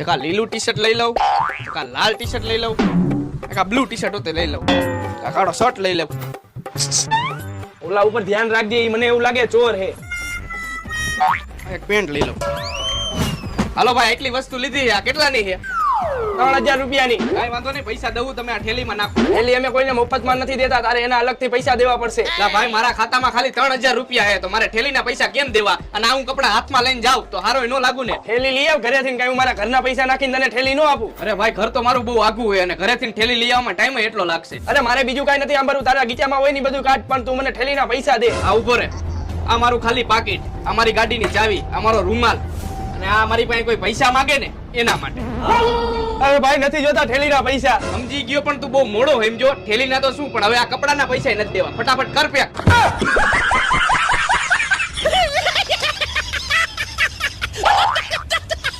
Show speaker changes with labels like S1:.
S1: એક આ લીલું ટી શર્ટ લઈ લઉં, એક આ લાલ ટી શર્ટ લઈ લઉં, એક આ બ્લુ ટી શર્ટ હોતે લઈ લઉં, આ કાળો શર્ટ લઈ લઉં.
S2: ઓલા ઉપર ધ્યાન રાખજે, ઈ મને એવું લાગે ચોર હે.
S1: એક પેન્ટ લઈ લઉં. હાલો ભાઈ, એટલી વસ્તુ લીધી છે. આ કેટલાની છે?
S2: 3000 રૂપિયાની.
S1: કાઈ વાંધો નહીં, પૈસા દઉં, તમે આ થેલીમાં નાખો.
S2: થેલી અમે કોઈને મફતમાં નથી દેતા, તારે એના અલગથી પૈસા દેવા પડશે.
S1: ના ભાઈ, મારા ખાતામાં ખાલી 3000 રૂપિયા છે, તો મારે થેલીના પૈસા કેમ દેવા? અને આ હું કપડા હાથમાં લઈને જાઉં તો હારો નો લાગુ ને?
S2: થેલી લઈ આવ ઘરેથી, કઈ હું મારા ઘરના પૈસા નાખીને તને થેલી નો આપું.
S1: અરે ભાઈ, ઘર તો મારું બહુ આઘું હોય અને ઘરેથી થેલી લઈ આવવામાં ટાઈમ એટલો લાગશે.
S2: અરે મારે બીજું કઈ નથી આંબરું, તારા ગીચામાં હોય ને બધું કાઢ, પણ તું મને થેલીના પૈસા દે.
S1: આ ઉભો રે. આ મારું ખાલી પાકીટ, આ મારી ગાડીની ચાવી, આ મારો રૂમાલ, અને આ મારી પાસે કોઈ પૈસા માંગે ને એના માટે.
S2: અરે ભાઈ નથી જોતા થેલીના પૈસા.
S1: સમજી ગયો, પણ તું બહુ મોડો સમજો. થેલીના તો શું, પણ હવે આ કપડાના પૈસા નથી દેવા. ફટાફટ કર પેક.